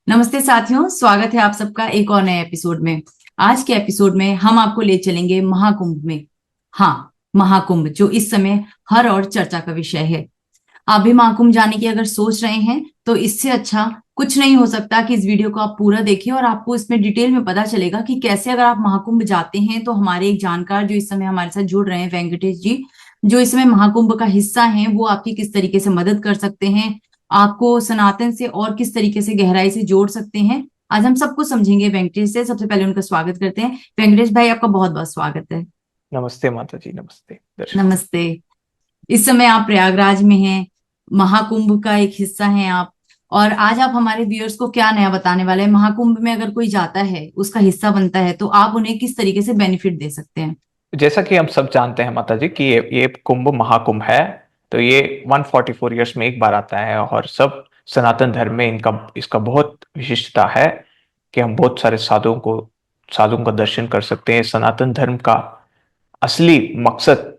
नमस्ते साथियों, स्वागत है आप सबका एक और नए एपिसोड में। आज के एपिसोड में हम आपको ले चलेंगे महाकुंभ में। हाँ, महाकुंभ जो इस समय हर और चर्चा का विषय है। आप भी महाकुंभ जाने की अगर सोच रहे हैं तो इससे अच्छा कुछ नहीं हो सकता कि इस वीडियो को आप पूरा देखिए और आपको इसमें डिटेल में पता चलेगा कि कैसे अगर आप महाकुंभ जाते हैं तो हमारे एक जानकार जो इस समय हमारे साथ जुड़ रहे हैं, वेंकटेश जी, जो इस समय महाकुंभ का हिस्सा हैं, वो आपकी किस तरीके से मदद कर सकते हैं, आपको सनातन से और किस तरीके से गहराई से जोड़ सकते हैं। आज हम सब कुछ समझेंगे वेंकटेश से। सबसे पहले उनका स्वागत करते हैं। वेंकटेश भाई, आपका बहुत बहुत स्वागत है। नमस्ते माता जी। नमस्ते दर्शकों। नमस्ते। इस समय आप प्रयागराज में हैं, महाकुंभ का एक हिस्सा हैं आप। और आज आप हमारे व्यूअर्स को क्या नया बताने वाले हैं? महाकुंभ में अगर कोई जाता है, उसका हिस्सा बनता है, तो आप उन्हें किस तरीके से बेनिफिट दे सकते हैं? जैसा कि हम सब जानते हैं माता जी कि ये कुंभ महाकुंभ है। तो ये 144 ईयर्स में एक बार आता है और सब सनातन धर्म में इनका इसका बहुत विशिष्टता है कि हम बहुत सारे साधुओं का दर्शन कर सकते हैं। सनातन धर्म का असली मकसद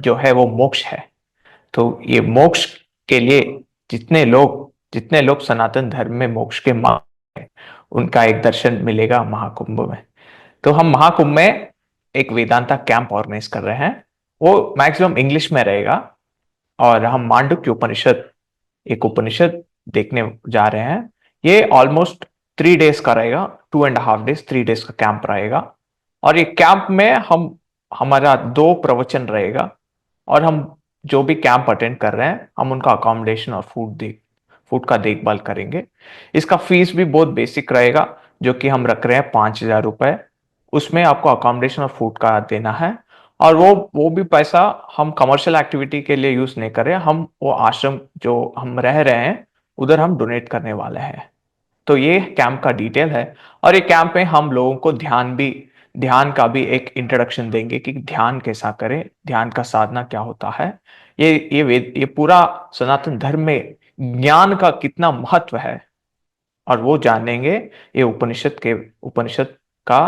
जो है वो मोक्ष है। तो ये मोक्ष के लिए जितने लोग सनातन धर्म में मोक्ष के मार्ग हैं, उनका एक दर्शन मिलेगा महाकुंभ में। तो हम महाकुंभ में एक वेदांता कैंप ऑर्गेनाइज कर रहे हैं। वो मैक्सिमम इंग्लिश में रहेगा और हम मांडुक्य उपनिषद, एक उपनिषद देखने जा रहे हैं। ये ऑलमोस्ट 3 डेज का रहेगा, 2.5 डेज, 3 डेज का कैंप रहेगा। और ये कैंप में हम हमारा 2 प्रवचन रहेगा और हम जो भी कैंप अटेंड कर रहे हैं हम उनका अकोमोडेशन और फूड का देखभाल करेंगे। इसका फीस भी बहुत बेसिक रहेगा, जो कि हम रख रहे हैं 5,000 रुपए। उसमें आपको अकोमोडेशन और फूड का देना है। और वो भी पैसा हम कमर्शियल एक्टिविटी के लिए यूज नहीं कर रहे हैं। हम वो आश्रम जो हम रह रहे हैं उधर हम डोनेट करने वाले हैं। तो ये कैंप का डिटेल है। और ये कैंप में हम लोगों को ध्यान का भी एक इंट्रोडक्शन देंगे कि ध्यान कैसा करें, ध्यान का साधना क्या होता है। ये पूरा सनातन धर्म में ज्ञान का कितना महत्व है और वो जानेंगे। ये उपनिषद का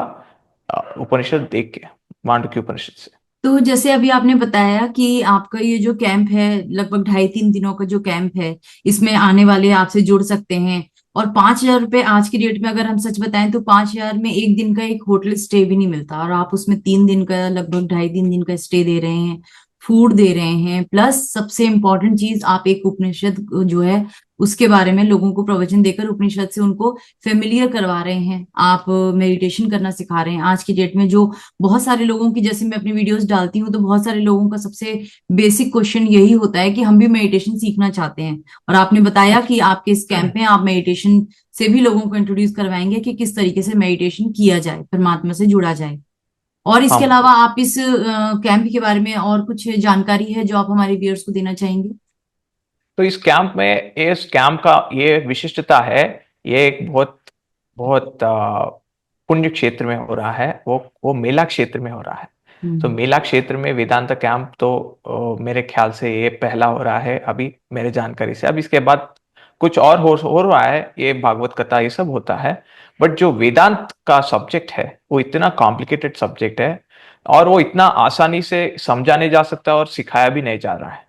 उपनिषद देख के, मांडुक्य उपनिषद से। तो जैसे अभी आपने बताया कि आपका ये जो कैंप है, लगभग 2.5-3 दिनों का जो कैंप है, इसमें आने वाले आपसे जुड़ सकते हैं। और 5,000 रुपये आज की डेट में अगर हम सच बताएं तो 5,000 में एक दिन का एक होटल स्टे भी नहीं मिलता, और आप उसमें 3 दिन का, लगभग 2.5-3 दिन का स्टे दे रहे हैं, फूड दे रहे हैं, प्लस सबसे इम्पोर्टेंट चीज, आप एक उपनिषद जो है उसके बारे में लोगों को प्रवचन देकर उपनिषद से उनको फेमिलियर करवा रहे हैं। आप मेडिटेशन करना सिखा रहे हैं। आज की डेट में जो बहुत सारे लोगों की, जैसे मैं अपनी वीडियोस डालती हूँ तो बहुत सारे लोगों का सबसे बेसिक क्वेश्चन यही होता है कि हम भी मेडिटेशन सीखना चाहते हैं। और आपने बताया कि आपके इस कैंप में आप मेडिटेशन से भी लोगों को इंट्रोड्यूस करवाएंगे कि किस तरीके से मेडिटेशन किया जाए, परमात्मा से जुड़ा जाए। और इसके हम अलावा आप इस कैंप के बारे में और कुछ जानकारी है जो आप हमारे व्यूअर्स को देना चाहेंगे? तो इस कैंप का ये विशिष्टता है। ये एक बहुत बहुत पुण्य क्षेत्र में हो रहा है। वो मेला क्षेत्र में हो रहा है। तो हम्म। मेला क्षेत्र में वेदांता कैंप तो मेरे ख्याल से ये पहला हो रहा है अभी मेरे जानकारी से। अब इसके बाद कुछ और हो रहा है, ये भागवत कथा ये सब होता है। बट जो वेदांत का सब्जेक्ट है वो इतना कॉम्प्लिकेटेड सब्जेक्ट है और वो इतना आसानी से समझा नहीं जा सकता और सिखाया भी नहीं जा रहा है।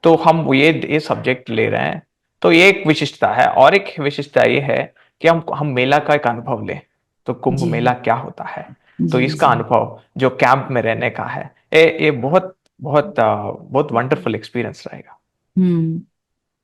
तो हम ये सब्जेक्ट ले रहे हैं। तो ये एक विशिष्टता है। और एक विशिष्टता ये है कि हम मेला का एक अनुभव लें। तो कुंभ जी। मेला क्या होता है, तो जी। इसका जी। अनुभव जो कैंप में रहने का है, ये बहुत वंडरफुल एक्सपीरियंस रहेगा। हम्म।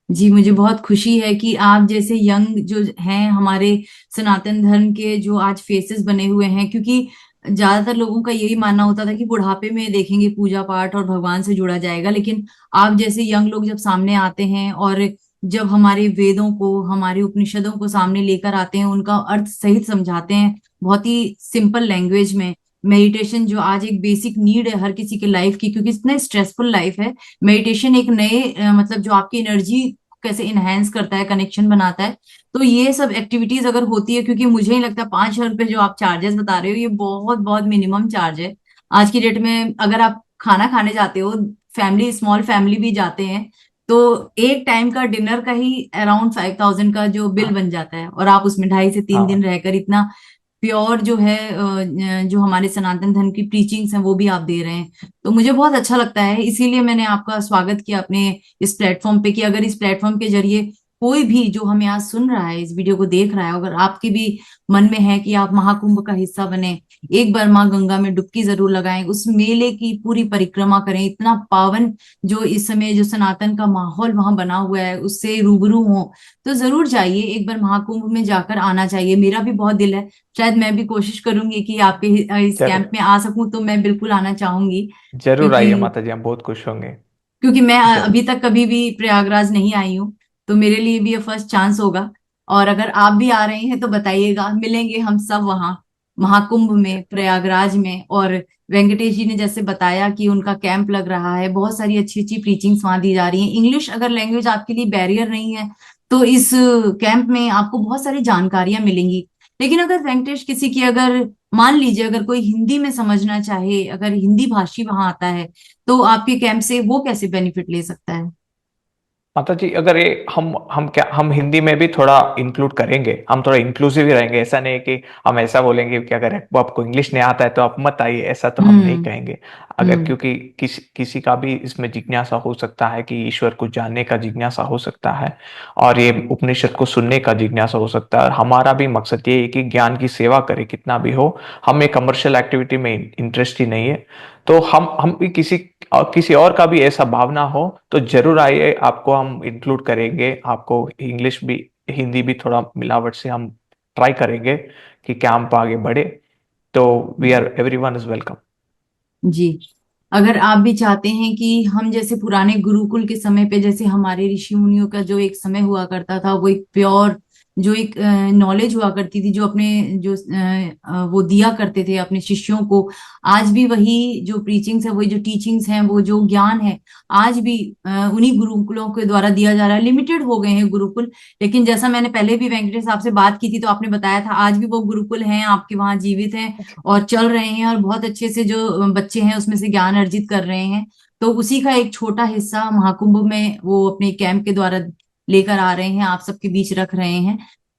जी, मुझे बहुत खुशी है कि आप जैसे यंग जो हैं हमारे सनातन धर्म के, जो आज फेसेस बने हुए हैं, क्योंकि ज्यादातर लोगों का यही मानना होता था कि बुढ़ापे में देखेंगे पूजा पाठ और भगवान से जुड़ा जाएगा, लेकिन आप जैसे यंग लोग जब सामने आते हैं और जब हमारे वेदों को, हमारे उपनिषदों को सामने लेकर आते हैं, उनका अर्थ सहित समझाते हैं बहुत ही सिंपल लैंग्वेज में। मेडिटेशन जो आज एक बेसिक नीड है हर किसी के लाइफ की, क्योंकि इतना स्ट्रेसफुल लाइफ है। मेडिटेशन एक नए मतलब जो आपकी एनर्जी कैसे इनहेंस करता है, कनेक्शन बनाता है। तो ये सब एक्टिविटीज अगर होती है, क्योंकि मुझे नहीं लगता 5,000 रुपये जो आप चार्जेस बता रहे हो, ये बहुत बहुत मिनिमम चार्ज है आज की डेट में। अगर आप खाना खाने जाते हो, फैमिली, स्मॉल फैमिली भी जाते हैं, तो एक टाइम का डिनर का ही अराउंड 5,000 का जो बिल बन जाता है, और आप उसमें 2.5 से 3 दिन हाँ। रहकर इतना प्योर जो है जो हमारे सनातन धर्म की टीचिंग्स हैं वो भी आप दे रहे हैं। तो मुझे बहुत अच्छा लगता है, इसीलिए मैंने आपका स्वागत किया अपने इस प्लेटफॉर्म पे, कि अगर इस प्लेटफॉर्म के जरिए कोई भी जो हमें आज सुन रहा है, इस वीडियो को देख रहा है, अगर आपके भी मन में है कि आप महाकुंभ का हिस्सा बने, एक बार माँ गंगा में डुबकी जरूर लगाएं, उस मेले की पूरी परिक्रमा करें, इतना पावन जो इस समय जो सनातन का माहौल वहां बना हुआ है उससे रूबरू हो, तो जरूर जाइए, एक बार महाकुंभ में जाकर आना चाहिए। मेरा भी बहुत दिल है, शायद मैं भी कोशिश करूंगी कि आपके इस कैंप जरूर, में आ सकूं, तो मैं बिल्कुल आना चाहूंगी। जरूर क्योंकि आइए माता जी, हम बहुत खुश होंगे। क्योंकि मैं जरूर। अभी तक कभी भी प्रयागराज नहीं आई हूँ, तो मेरे लिए भी ये फर्स्ट चांस होगा। और अगर आप भी आ रहे हैं तो बताइएगा, मिलेंगे हम सब वहाँ महाकुंभ में, प्रयागराज में। और वेंकटेश जी ने जैसे बताया कि उनका कैंप लग रहा है, बहुत सारी अच्छी अच्छी प्रीचिंग्स वहां दी जा रही हैं। इंग्लिश अगर लैंग्वेज आपके लिए बैरियर नहीं है, तो इस कैंप में आपको बहुत सारी जानकारियां मिलेंगी। लेकिन अगर वेंकटेश किसी की, अगर मान लीजिए अगर कोई हिंदी में समझना चाहे, अगर हिंदी भाषी वहां आता है, तो आपके कैंप से वो कैसे बेनिफिट ले सकता है? माता जी, अगर ये हम हिंदी में भी थोड़ा इंक्लूड करेंगे, हम थोड़ा इंक्लूसिव ही रहेंगे। ऐसा नहीं है कि हम ऐसा बोलेंगे कि अगर वो आपको इंग्लिश नहीं आता है तो आप मत आइए, ऐसा तो हम नहीं हम्म। कहेंगे। अगर हम्म। क्योंकि किसी का भी इसमें जिज्ञासा हो सकता है, कि ईश्वर को जानने का जिज्ञासा हो सकता है, और ये उपनिषद को सुनने का जिज्ञासा हो सकता है। और हमारा भी मकसद ये है कि ज्ञान की सेवा करें कितना भी हो। हमें कमर्शियल एक्टिविटी में इंटरेस्ट ही नहीं है। तो हम भी किसी और का भी ऐसा भावना हो तो जरूर आइए, आपको हम इंक्लूड करेंगे। आपको इंग्लिश भी, हिंदी भी थोड़ा मिलावट से हम ट्राई करेंगे कि कैंप आगे बढ़े। तो we are, everyone is welcome. जी। अगर आप भी चाहते हैं कि हम जैसे पुराने गुरुकुल के समय पे, जैसे हमारे ऋषि मुनियों का जो एक समय हुआ करता था, वो एक प्योर जो एक नॉलेज हुआ करती थी, जो अपने जो वो दिया करते थे अपने शिष्यों को, आज भी वही जो प्रीचिंग्स है, वही जो टीचिंग्स हैं, वो जो ज्ञान है, आज भी उन्हीं गुरुकुलों के द्वारा दिया जा रहा है। लिमिटेड हो गए हैं गुरुकुल, लेकिन जैसा मैंने पहले भी वेंकटेश साहब से बात की थी, तो आपने बताया था आज भी वो गुरुकुल हैं आपके वहां, जीवित हैं और चल रहे हैं, और बहुत अच्छे से जो बच्चे हैं उसमें से ज्ञान अर्जित कर रहे हैं। तो उसी का एक छोटा हिस्सा महाकुंभ में वो अपने कैंप के द्वारा लेकर आ रहे हैं, आप सबके बीच रख रहे हैं।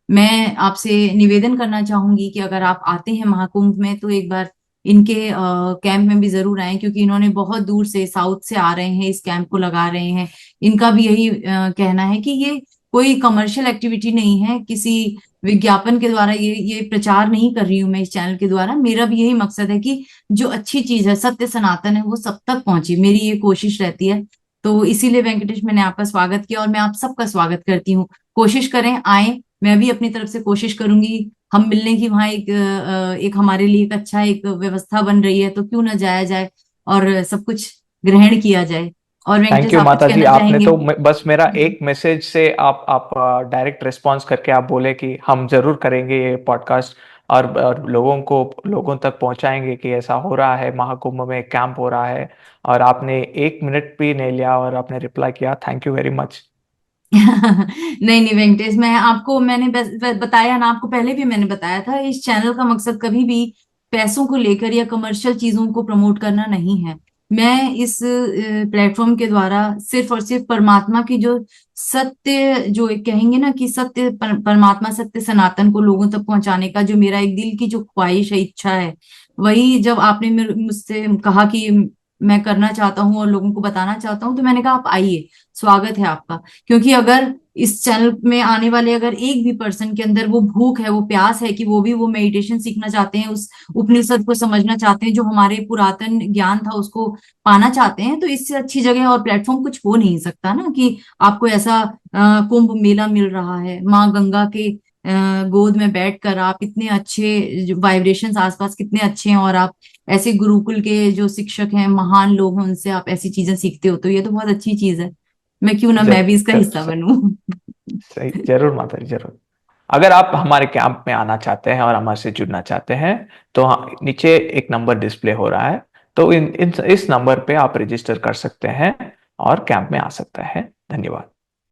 मैं आपसे निवेदन करना चाहूंगी कि अगर आप आते हैं महाकुंभ में, तो एक बार इनके कैंप में भी जरूर आए, क्योंकि इन्होंने बहुत दूर से, साउथ से आ रहे हैं, इस कैंप को लगा रहे हैं। इनका भी यही कहना है कि ये कोई कमर्शियल एक्टिविटी नहीं है, किसी विज्ञापन के द्वारा ये प्रचार नहीं कर रही हूं मैं इस चैनल के द्वारा। मेरा भी यही मकसद है कि जो अच्छी चीज है, सत्य सनातन है, वो सब तक पहुंचे, मेरी ये कोशिश रहती है। तो इसीलिए वेंकटेश, मैंने आपका स्वागत किया और मैं आप सबका स्वागत करती हूँ। कोशिश करें, आए, मैं भी अपनी तरफ से कोशिश करूंगी। हम मिलने की वहां एक हमारे लिए एक अच्छा एक व्यवस्था बन रही है, तो क्यों ना जाया जाए और सब कुछ ग्रहण किया जाए। और थैंक वेंकटेश, यू आप कुछ माता जी, कहना आपने चाहेंगे? तो बस मेरा एक मैसेज से आप डायरेक्ट रिस्पांस करके आप बोले कि हम जरूर करेंगे ये पॉडकास्ट, और लोगों तक पहुंचाएंगे कि ऐसा हो रहा है, महाकुंभ में कैंप हो रहा है। और आपने 1 मिनट भी नहीं लिया और आपने रिप्लाई किया, थैंक यू वेरी मच। नहीं नहीं वेंकटेश, मैं आपको, मैंने बताया ना, आपको पहले भी मैंने बताया था, इस चैनल का मकसद कभी भी पैसों को लेकर या कमर्शियल चीजों को प्रमोट करना नहीं है। मैं इस प्लेटफॉर्म के द्वारा सिर्फ और सिर्फ परमात्मा की जो सत्य, जो एक कहेंगे ना कि सत्य, परमात्मा सत्य सनातन को लोगों तक पहुंचाने का जो मेरा एक दिल की जो ख्वाहिश है, इच्छा है, वही जब आपने मुझसे कहा कि मैं करना चाहता हूँ और लोगों को बताना चाहता हूँ, तो मैंने कहा आप आइए, स्वागत है आपका। क्योंकि अगर इस चैनल में आने वाले अगर एक भी पर्सन के अंदर वो भूख है, वो प्यास है कि वो भी वो मेडिटेशन सीखना चाहते हैं, उस उपनिषद को समझना चाहते हैं, जो हमारे पुरातन ज्ञान था उसको पाना चाहते हैं, तो इससे अच्छी जगह और प्लेटफॉर्म कुछ हो नहीं सकता ना, कि आपको ऐसा कुंभ मेला मिल रहा है, माँ गंगा के गोद में बैठकर आप इतने अच्छे वाइब्रेशंस आसपास कितने अच्छे हैं, और आप ऐसे गुरुकुल के जो शिक्षक हैं, महान लोग हैं, उनसे आप ऐसी चीजें सीखते हो, तो ये तो बहुत अच्छी चीज है। मैं क्यों ना, मैं भी जरूर इसका जरूर, हिस्सा बनूं। सही, जरूर माता जी, जरूर। अगर आप हमारे कैंप में आना चाहते हैं और हमारे से जुड़ना चाहते हैं, तो नीचे एक नंबर डिस्प्ले हो रहा है, तो इस नंबर पे आप रजिस्टर कर सकते हैं और कैंप में आ सकते हैं। धन्यवाद।